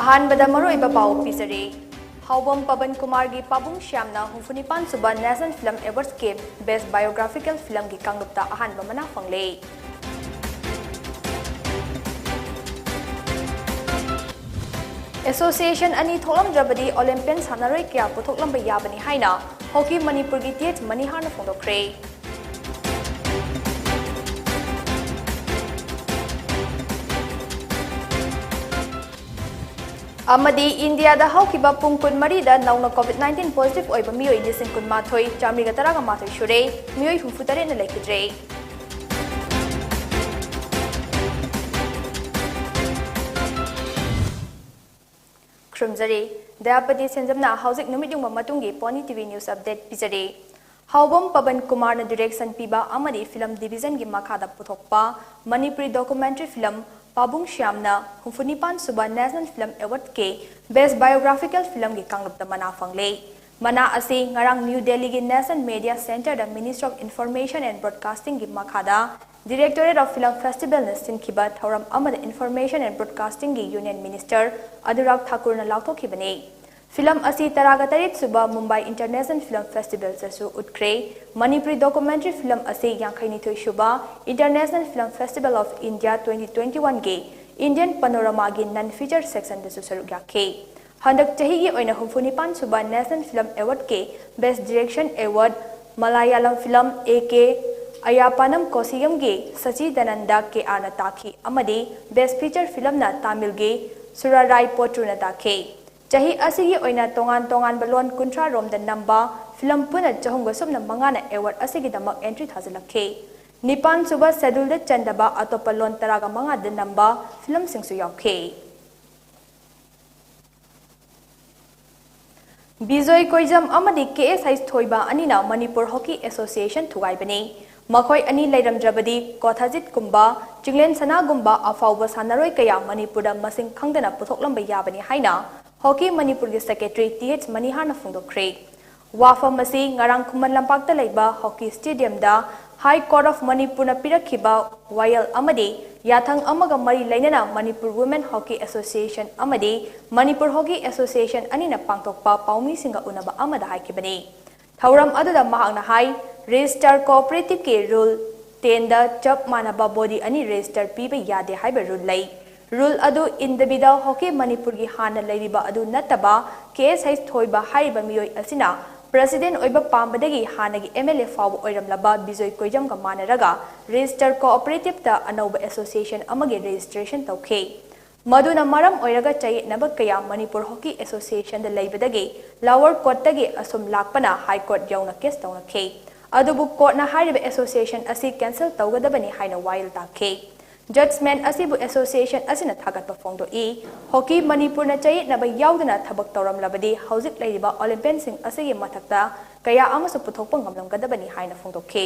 अहानबदा मरोइबा पाउ पिसरे हाउबम पवन कुमार की पाबुंग श्यामना हुफुनिपान सुबह नेशनल फिल्म एवार्ड्स के बेस्ट बायोग्राफिकल फिल्म की कांगलुप्ता अहानबा मना फंगले एसोसिएशन अनि थोलमद्रबदी ओलंपियन सानारोय क्या पुथोकलंबा याबनी हाइना हॉकी मणिपुर की तेज मणिहारना फोंदोक्रे अमदी इंडिया दा हौकिबा पुंग कुन मरीदा नौना कोविड-19 पॉजिटिव ओइबा मियोय लिसिंग कुन माथोय चामरीगा तरागा माथोय शुरे मियोय हुफुतरे न लेखिद्रे ख्रुमजरे दयापति सेंजमना हाउसिक नुमितुंग मतुंगी पोनी टीवी न्यूज अपडेट पिजरे हाउबम पवन कुमार न डायरेक्शन पीबा अमदी फिल्म डिवीजन की मखादा पुथोकपा मणिपुरी डॉक्यूमेंट्री फिल्म पाबुंग श्यामना हुफुनिपान सुबह नेशनल फिल्म एवार्ड के बेस्ट बायोग्राफिकल फिल्म की कांगलुप्ता मना फंगले मना असी ngarang न्यू दिल्ली की national media centre the ministry of information and broadcasting की मखादा डायरेक्टोरेट ऑफ फिल्म फेस्टिवल न सिनखिबा थौरम अमद इंफॉर्मेशन एंड ब्रॉडकास्टिंग की यूनियन मिनिस्टर अनुराग ठाकुर न लाथोखिबने फिल्म असी तरागा तरेत सुबह मुंबई इंटरनेशनल फिल्म फेस्टिवल से उठ्रे मणिपुरी डॉक्यूमेंट्री फिल्म असी यांखैनिथोय सुबह international film festival of India 2021 के इंडियन पनोरमा की नन फीचर सेक्शन दसु सरुक याखे हंदक चही की ओइना हुफुनिपान सुबह नेशनल फिल्म एवार्ड के best direction award Malayalam film एके अयापानम कोसियम के सचिदानंदा के आना ताखी अमदी बेस्ट फीचर फिल्म ना तमिल के सुराराय पोट्रु न ताखे चही असिगी ओइना तोंगान तोंगान बलोन कुंट्रा रोम द नंबा फिल्म पुन चहुंग सुमना मंगाना एवार्ड असिगी दमक एंट्री थाजलखे निपान सुबह शेड्यूल द चंदबा अतोप लोन तरागा मंगा द नंबा फिल्म सिंगसु याखे बिजोय कोइजम अमदी केएसआई थोइबा अनिना मणिपुर हॉकी एसोसिएशन थुगाइबने मखोय अनि लैरमद्रबदी कोथाजित कुंबा चिंगलेन सना गुंबा अफाउबा सानारोय कया मणिपुर मसिंग खंगदना पुथोकलंबा याबनी हाइना हॉकी मणिपुर के सेक्रेटरी टीएच मणिहारना फोंदोक्रे वाफम असी ngarang खुमन लंपाक्ता लेबा हॉकी स्टेडियम दा हाई कोर्ट ऑफ मणिपुर न पिरखिबा वायल अमदी याथंग अमगा मरी लैनना मणिपुर वुमेन हॉकी एसोसिएशन अमदी मणिपुर हॉकी एसोसिएशन अनि न पांगतोकपा पाउमी सिंगा उनबा अमदा हाइकिबने थौरम अदुदा महांगना हाई रजिस्टर कोऑपरेटिव के रूल 10 दा चप मानबा बॉडी अनि रजिस्टर पीबा यादे हाइबा रूल लै रूल अदु इंदबिदा हॉकी मणिपुर की हाना लैरिबा अदु नतबा केएसआई थोइबा हाइबा मियोय असिना प्रेसिडेंट ओइबा पामबदगी हानागी एमएलए फाव ओइरमलबा बिजोय कोइजम का मानरगा रजिस्टर कोऑपरेटिव ता अनौबा एसोसिएशन अमगे रजिस्ट्रेशन तौखे मदुना मरम ओइरगा चयेनबा कया मणिपुर हॉकी एसोसिएशन द लैबदगी लोअर कोर्ट तगे असुम लाकपना हाई कोर्ट यौना केस तौनखे अदुबु कोर्टना हाइरिबा एसोसिएशन असी कैंसिल तौगदबनी हाइना वाइल ताखे जजमेंट असिबु एसोसिएशन असिना थागतबा फोंदोई हॉकी मणिपुर न चयेनबा याउदना थबक तौरमलबदी हौजिक लैरिबा ओलंपियन सिंग असिगे मथक्ता कया अमसु पुथोकपा ngamlamgadabani हाइना फोंदोखे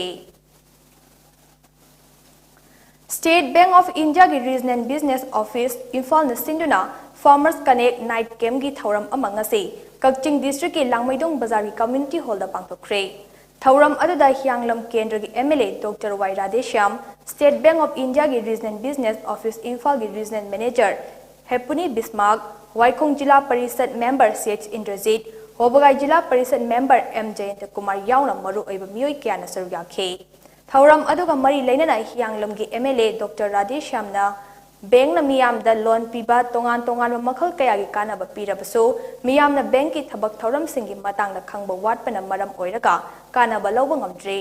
स्टेट बैंक ऑफ इंडिया की रीजनल बिजनेस ऑफिस इम्फाल न सिंदुना फार्मर्स कनेक्ट नाइट कैम्प की थौरम अमा ngasi कक्चिंग डिस्ट्रिक्ट के लांगमैदोंग बाजार की कम्युनिटी हॉल दा पांगथोखरे थौरम अदुदा हियांगलम केंद्र की MLA doctor Y Radheshyam State bank of India की रीजनल बिजनेस ऑफिस इम्फाल की regional manager Hepuni Bismarck Waikhong Zila Parishad member CH Indrajit होबगाई जिला परिषद मेंबर एम जयंत कुमार याउना मरु ओइबा मियोय क्याना सरुक याखे थौरम अदुगा मरी लैनना हियांगलम की एमएलए डॉक्टर राधेश्यामना बैंक न मियामदा लोन पीबा तोंगान तोंगान मखल कया की कानबा पीरबसो मियामना बैंक की थबक थौरम सिंगी मतांगदा खंगबा वाटपना मरम ओइरगा कानबा लौबा ngamdre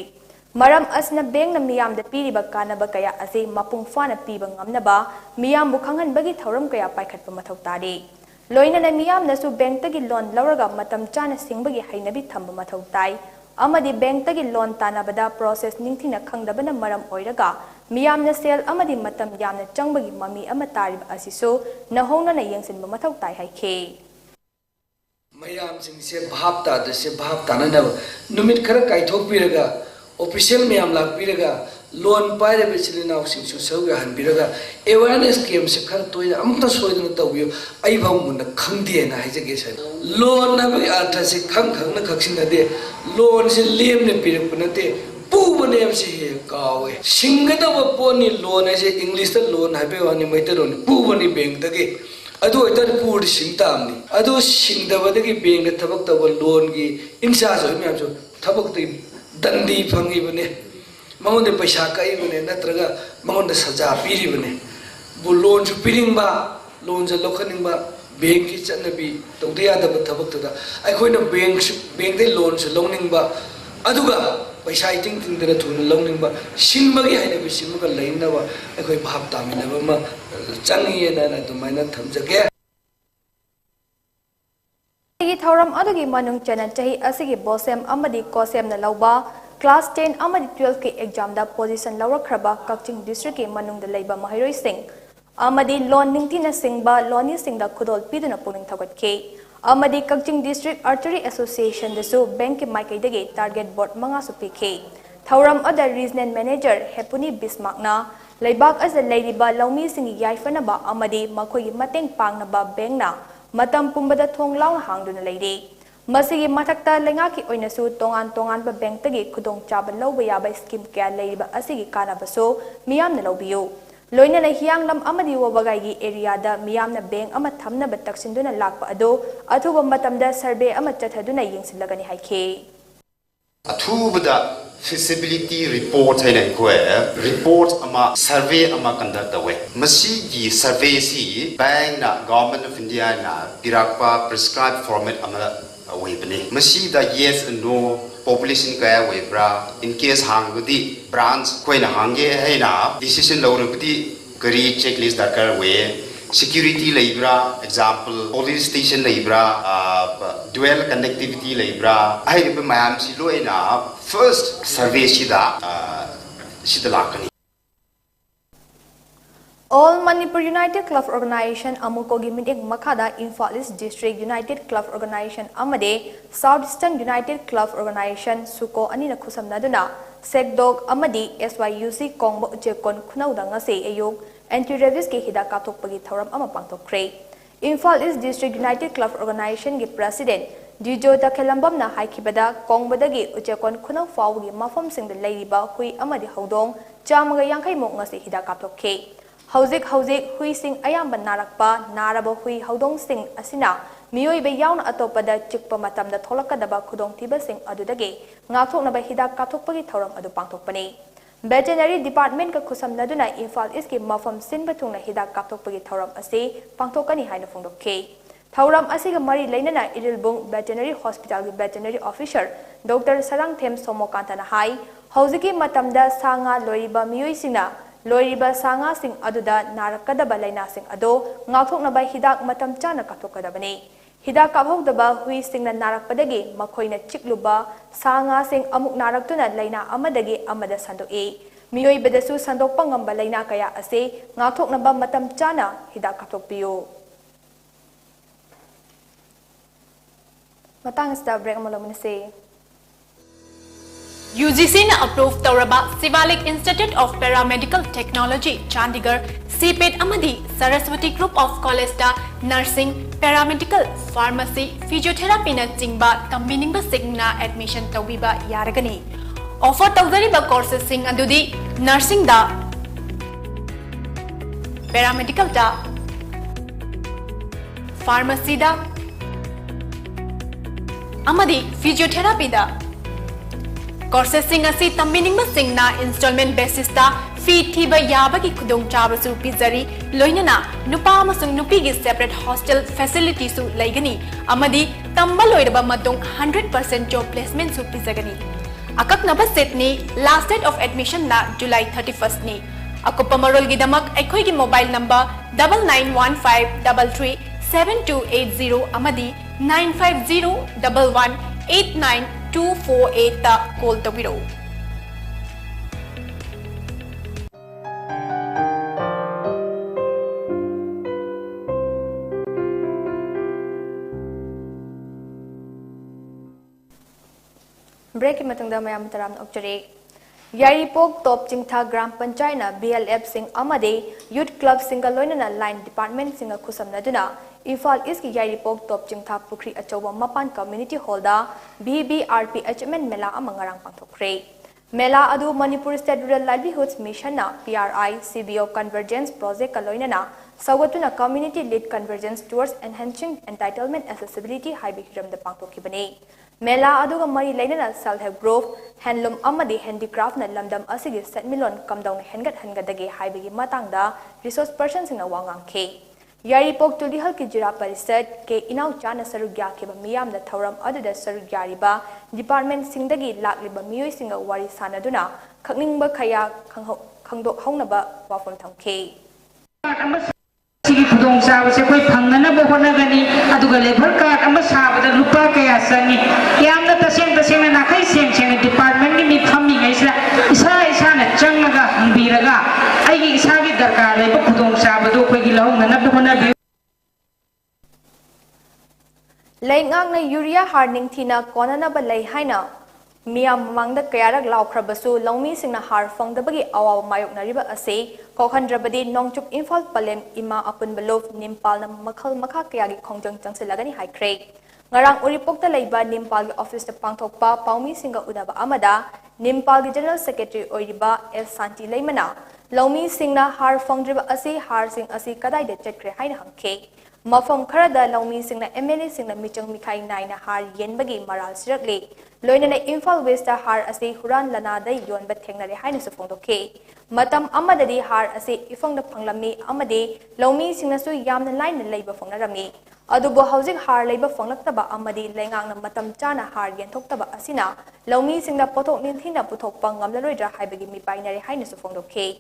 मरम असना बैंक न मियामदा पीरिबा कानबा कया असे मपुंग फाना पीबा ngamnaba मियामबु खंगनबगी थौरम कया पाइखटपा मथौ तारे लोइनना मियामनसु बैंक तगी लोन लौरगा मतम चाना सिंगबगी हैनबी थंबा मथौ ताई अमदी बैंक तगी लोन तानाबदा प्रोसेस निंगथिना खंगदबना मरम ओइरगा मियामना सेल अमदी मतम यामना चंगबगी ममी अमा तारिबा असिसो नहोंगना यंगसिनबा मथौ ताई हाइखे मयाम सिंगसे भाव तादसे भाव तानना नुमित खर काइथोकपिरगा ऑफिशियल मयाम लाकपिरगा लोन पाइरबे चिलिनाव सिंगसु सौगा हनबिरगा अवेयरनेस कैम्प से खर तोय अमता सोयदन तौबियो आई भाव मुन खंगदे ना हाइजगे से लोन ना अर्थ से खंग खंगना खक्सिनदे लोन से लेमने पिरपनते पूबने से कावे सिंगदब पोनी लोन से इंग्लिश लोन हाइबे वानी मैतरोन पूबनी बैंक तगे अदु इतर पूरी सिंगतामनी अदु सिंगदबदगी बैंक थबक तब लोन की इंचार्ज होय म्याम जो थबक ति दंडी फंगी बने मंगोंदे पैसा कई बने नत्रगा मंगोंदे सजा पीरी बने बु लोन जो पीरिंगबा लोन जो लोखनिंगबा बैंक की चनबी तौदे यादब थबक तदा अखोइना बैंक दे लोन जो लोनिंगबा अदुगा पैसा इटिंग तिंग दे थुन लोनिंगबा सिंगबगी हाइना बि सिंगबगा लैनबा अखोइ भाब तामिनबा मा चंगियेना ना दुमाइना थमजगे थौरम अदुगी मनुंग चना चाही असिगी बोसेम अमदी कोसेम न लौबा क्लास 10 अमदी 12 के एग्जाम दा पोजीशन लौरखरबा कक्चिंग डिस्ट्रिक्ट के मनुंग द लैबा महरोइ सिंह अमदी लोन निंगतिना सिंगबा लोनी सिंगदा खुदोल पिदुना पुनिंग थगतके अमदी कक्चिंग डिस्ट्रिक्ट आर्चरी एसोसिएशन दसु बैंक के माइकैदगे टारगेट बोर्ड मंगा सुपिखे थौरम अदर रीजनल मैनेजर हेपुनी बिस्मार्कना लैबाक अज लैरिबा लौमी सिंगी याइफनबा अमदी मखोगी mateंग पांगनबा बैंकना मतम पुंबदा थोंग लाउन हांगदुना लैरे मसिगी मथक्ता लेंगाकी ओइनसु तोंगान तोंगानबा बैंकतगी खुदोंग चाबा लौबा याबा स्कीम क्या लैरिबा असिगी कानाबसो मियामना लौबियो लोइना हियांगलम अमदी वबगाईगी एरियादा मियामना बैंक अमा थमनबा तक्सिनदुना लाकपा अदो अथुबा मतमदा सर्वे अमा चथदुना येंसिलगनी हाइखे अथुबदा feasibility report hai nai ko report ama survey ama conduct awe masi gi survey si bank na government of India na pirakpa prescribed format ama awe bani masi da yes and no population kaya we bra in case hang budi branch koi na hange hai na decision lo budi kari checklist dakar we security labra example police station labra dual connectivity labra ai be mayam si loina first survey sida lakani All Manipur United Club Organization Amukogi meeting Makada Imphal East District United Club Organization Amade Southeastern United Club Organization Suko Anina Kusamnaduna Sekdog Amadi SYUC Kongbo Jekon Kunauda ngase ayog anti-rabies ke hida kapthokpagi thoram ama pangthokre Imphal East District United Club Organization ge President Dijo Dakhelambam na haikibada Kongbodagi Ujekon Kunau Fawgi mafam sing de leiriba hui amadi hodong chamaga yankai mok ngase hida kapthokke Hauzik hui sing ayamba narakpa naraba hui hodong sing asina miyoi be yauna atopada chikpa matamda tholakadaba khudong tiba sing adudage ngathoknaba hida kapthokpagi thoram adu pangthokpani Veterinary Department ka khusamnaduna Imphal East ki mafam sinba thungna hidak kapthokpagi thoram ase pangthokani haina phongdokhe thoram asiga mari leinana Irilbung Veterinary Hospital ki veterinary officer Dr. Sarangthem Somokantana hai hauziki matamda sanga loiba miyoi singna loiba sanga sing aduda narakadaba laina sing ado ngathoknaba hidak matam chana kathokadabani Hidak kaphokdaba hui singna narakpadagi makhoina chikluba sanga sing amuk naraktuna laina amadagi amada sandoe miyoi bedasu sandokpa ngamba laina kaya ase ngathoknaba matam chana hidak kathokpiyo matang sta break amalominase UGC na approve Tauraba Sivalik Institute of Paramedical Technology Chandigarh CPET Amadi Saraswati Group of College da Nursing Paramedical Pharmacy Physiotherapy na chingba tambiningba singna admission tawbiba yaragani offer tawzariba courses sing adudi nursing da paramedical da pharmacy da amadi physiotherapy da courses sing asi tambiningba singna installment basis da fee thiba yabagi khudong chabasu pizari loinana nupa amasung nupi gi separate hostel facility su laigani amadi tamba loiraba matung 100% job placement su pizagani akaknaba set ni last date of admission na July 31st ni akopamarol gi damak ekhoi gi mobile number 9915337280 amadi 9501189248 ta call tawiro break matangda mayam taram okjare Yaripok top chingtha gram panchayat na BLF sing amade youth club single loinana line department singa khusamnaduna Imphal East ki Yaripok top chingtha pukri achoba mapan community hall da BBRP achievement mela amangarang pangthokre mela adu Manipur State Rural Livelihoods Mission na PRI CBO Convergence project ka loinana Sawatuna community led convergence towards enhancing entitlement accessibility haibi hiramda pangthokibani. Mela aduga mari lainana self-help group handloom amadi handicraft na lamdam asigi setmilon kamdong hengadagi haibigi matangda resource person singna wangangkhe. Yaripok tulihal ki jira parisad ke inaw chana sarugya ke ba miyam da thauram aduda sarugyari ba department singdagi lakliba miyoy singa wari sanaduna khakningba khaya khangdok haunaba wafam thamkhe. Kudong sawa se koi phangana bo honagani aduga labor card ama sabada lupa kaya sangi yamna taseng na nakai seng department ni mi phammi ngaisa isa na changnaga hangbiraga ai isa gi darkar leba kudong sabado koi gi lahongna bo honabi Laingang na urea harning thina konana ba lai haina Miyam mangda kayarak laukrabasu lawmi singna har fangdabagi awaw mayoknariba ase kokhandrabadi nongchuk infal palem ima apun balov nimpal na makhal makha kayagi khongjang changsilagani haikre ngarang uripokta leiba nimpal gi office ta pangthokpa paumi singa udaba amada nimpal gi general secretary oiriba S Santi leimana lawmi singna har fangdriba ase har sing ase kadai de chetkre haina hangke Mafam Karada Lawmi Singna MLA Singna Michang Mikai Naina Har Yenbagi Maral Sirakle Loinana Infal Westa Har Ase Huran Lanada Yon Batengnare Highness of Fondoke Matam Amadadi Har Ase Ifang the Panglami Amade Lawmi Singna Su Yam the Line and Labor Fongarami Adubo Housing Har Labor Fongaktaba Amadi Lengang Matam Chana Har Yentoktaba Asina Lawmi Singna Potok Nintina Putok Pangam the Roja Hibagi Mi Binary Highness of Fondoke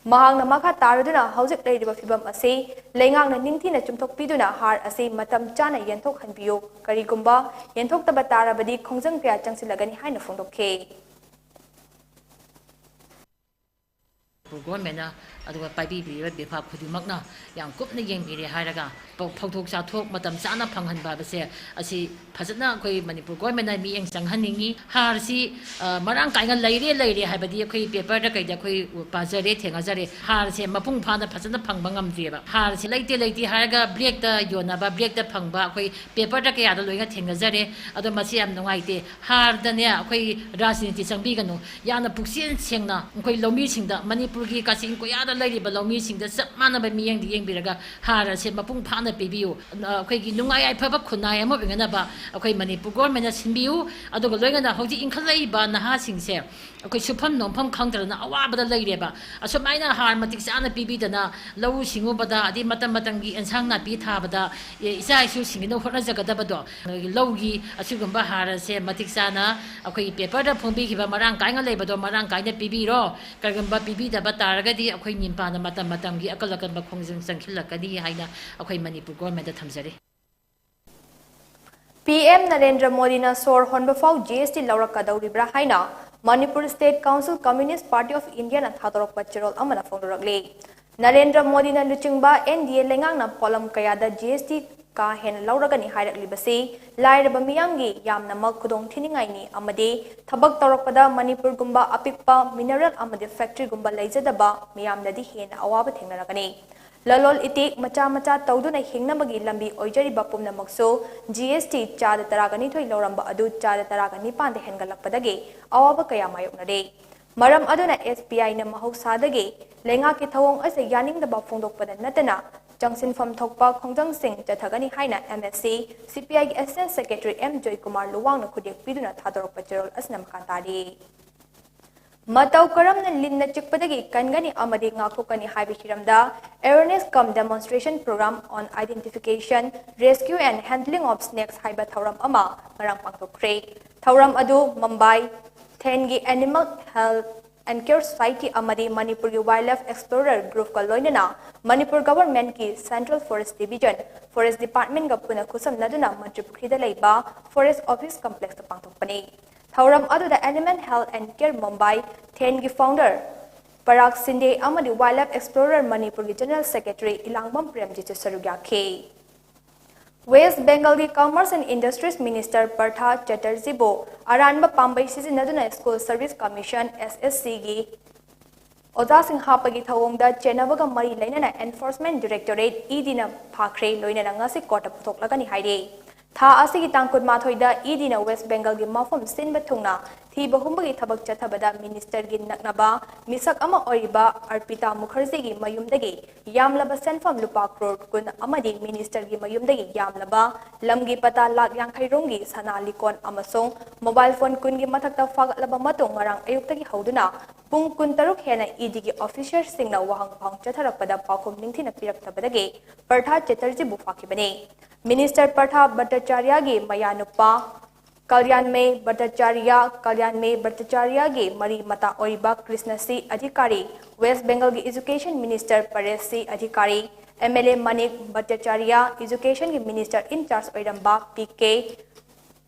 Mahang na makha taraduna hausik leidiba fibam ase lengang na ningthina chumthokpiduna har ase matam chana yenthok hanbiyo karigumba yenthok taba tarabadi khongjang kya changsilagani haina phongdokhe Government aduga paibi bi befa khudimagna yang kupna yengbire hairaga phauthok chathok matam chana phanghanba base asi phajana koi Manipur government na mi eng changhaningi har si marang kainga leire haibadi koi paper da kai da koi pajare thengajare har se mapung phana phajana phangba ngamdreba har si leite hairaga break da yona ba break da phangba koi paper da kaya da loinga thengajare ado masi am nungaite har da ne koi rajniti changbi ganu yana puksin sengna koi lomi singda Manipur gi kasing ko yada leiriba lomi singda sap manaba mi yang di yengbiraga har se mapung phana pibiu koi gi nungai ai phaba khunai amo bengana ba koi Manipur government na simbiu aduga loingana hoji inkhalai ba naha singse koi supham nompham khangdrana awabada leireba asumaina har matik sana pibidana lau singu bada adi matangi ensang na pi thabada isa isu singino hona jagadabado laugi asugumba har se matik sana koi paper da phombi khiba marang kainga leibado marang kaina pibiro kagamba pibida ba taragadi koi nimpa na matamgi akalakan ba khongjang sangkhilakani haina koi Manipur government da thamjare PM Narendra Modi na sor honbafau GST laurakadauribra haina Manipur State Council Communist Party of India na thatorok pachirol amana phongdoragle Narendra Modi na luchingba NDA lengang na polam kayada GST ka hen lauragani hairaklibase lairaba miyamgi yamna mak khudong thiningai ni amade thabak torokpada Manipur gumba apikpa mineral amade factory gumba leijadaba miyamnadi hen awaba thengnaragani Lalol itik macha tauduna hingnamagi lambi oijariba pumnamakso GST chada taragani thoi lauramba adu chada taragani pande hengalakpadage awaba kaya mayoknare maram aduna SPI na mahausadage lenga ki thawong ase yaningdaba phongdokpada natana Jangsinfam thokpa khongjang sing chathagani haina MSC CPI gi Assistant Secretary M Joy Kumar Luwang na khudek piduna thadorok pachirol asnam khantari Matau karam na linna chikpadagi kangani amadi ngakukani haibi hiramda awareness cum demonstration program on identification rescue and handling of snakes haiba thauram ama marang pangthokre thauram adu Mumbai Thengi Animal Health and Care Society amadi Manipur Wildlife Explorer Group ka loinana Manipur government ki Central Forest Division Forest Department ga puna khusam naduna Manipur da leiba Forest Office Complex ta pangthokpani Thauram adu the Animal Health and Care Mumbai Thengi founder Parag Sinde amadi Wildlife Explorer Manipur ki General Secretary Ilangbam Premjit Sarugya K West Bengal ki Commerce and Industries Minister Partha Chatterjee bo aranba pambai sizinaduna School Service Commission SSC gi Oza Singh hapagi thawongda chenabaga mari lainana Enforcement Directorate ED na phakre loinana ngasi court puthoklagani haire Tha asigi tangkut mathoida ED na West Bengal gi mafum sinba thungna थीब हुंबगी थबक चथबदा minister गी नकनबा मिसक अमा ओरिबा अर्पिता मुखर्जी गी मयुमदगी यामलबा सेंफम लुपा करोड़ कुन अमदी minister गी मयुमदगी यामलबा लमगी पता लाख यांखैरोंगी सना लिकोन अमसोंग मोबाइल फोन कुन गी मथक्ता फागलबा मतों ngarang ayuktagi hauduna pung kun taruk hena ED gi officer singna wahang phang chatharakpada pakhum ningthina piraktabadagi Partha Chatterjee bu fakibane Minister Partha Bhattacharya gi mayanupa Kalyan में भट्टाचार्य के मरी मता ओरिबा कृष्ण सी अधिकारी वेस्ट बंगाल की education minister Paresh C Adhikari MLA Manik Bhattacharya education के minister in charge ओइरंबा PK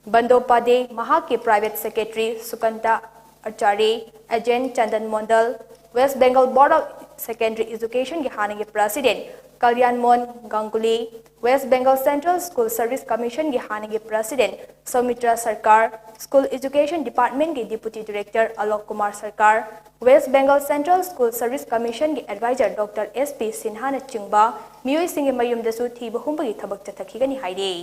Bandopadhyay महा के private secretary Sukanta Acharya agent Chandan Mandal West Bengal board of secondary education के हाने के president Kalyan Mohan Ganguly West Bengal central school service commission के हाने के president Soumitra Sarkar school education department के deputy director Alok Kumar Sarkar West Bengal central school service commission के एडवाइजर डॉक्टर SP सिन्हा न चिंबा मियोई सिंह मयुमदसु थीब हुंबगी थबक चथखिगनी हाइदे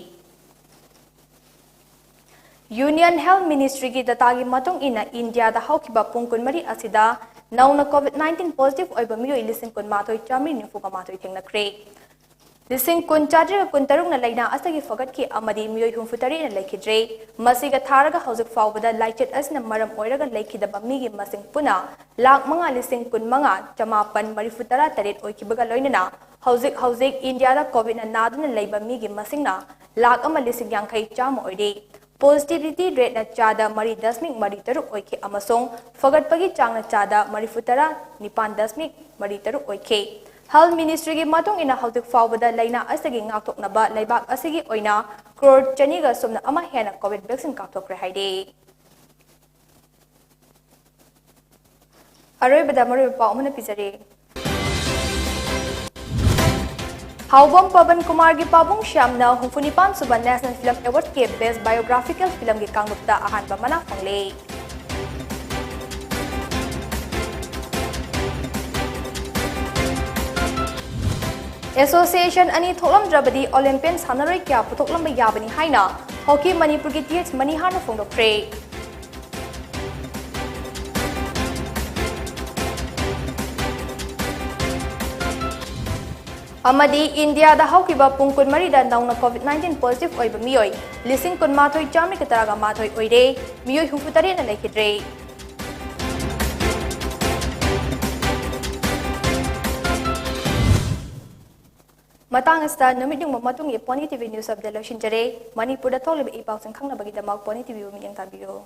यूनियन हेल्थ मिनिस्ट्री की दता की मतुंग इन इंडिया दा हौकिबा पुंग कुनमरी असिदा नौना COVID-19 पॉजिटिव ओइबा मियोई लिसिंग कुनमाथोई चामरी निफुगमाथोई थेंगनख्रे लिसिंग कुन चाद्रिगा कुन तरुंगना लैना असगी फगत की अमदी मियोई हुंफुतरी न लेखिद्रे मसिगा थारगा हौजिक फावबदा लाइचेट असना मरम ओइरगा लेखिदबा मिगी मसिंग पुना लाख मंगा लिसिंग कुन मंगा चमापन मरिफुतरा तरेट ओइकिबगा लोइनना हौजिक इंडिया दा कोविड ना नादुना लैबा मिगी मसिंगना लाख अमा लिसिंग यांखै चाम ओइरे पॉजिटिविटी रेट न चादा मरी दशमिक मरी तरुक ओइखे अमसोंग फगटपगी चांग न चादा मरिफुतरा निपान दशमिक मरी तरुक ओइखे हेल्थ मिनिस्ट्री की मतुंग इन हौजिक फावबदा लैना असगी ngaktoknaba laibak asigi oina crore chaniga somna ama hena covid vaccine kaktokre haide aroibada maru paumana pizare हाउबम पवन कुमार की पाबुंग श्यामना हुफुनिपान सुबह नेशनल फिल्म अवार्ड के बेस्ट बायोग्राफिकल फिल्म की कांगुप्ता अहानबा मना फंगले एसोसिएशन अनि थोलमद्रबदी ओलंपियन सानरोय क्या पुथोकलम याबनी हाइना हॉकी मणिपुर की TH मनिहार फोंदोक्रे अमदी इंडिया दा हौकिबा पुंग कुनमरी दा नौना COVID-19 पॉजिटिव ओइबा मियोई लिसिंग कुनमाथोई चामि कतरागा माथोई ओइरे मियोई हुफुतरे न लेखिद्रे मतंग अस्ता नुमिदुंग ममतुंग ये PONYTV न्यूज़ ऑफ द लोशिनजरे मणिपुर दा थोलबा इपाउसन खंगनबगी दमक PONYTV मियंग ताबियो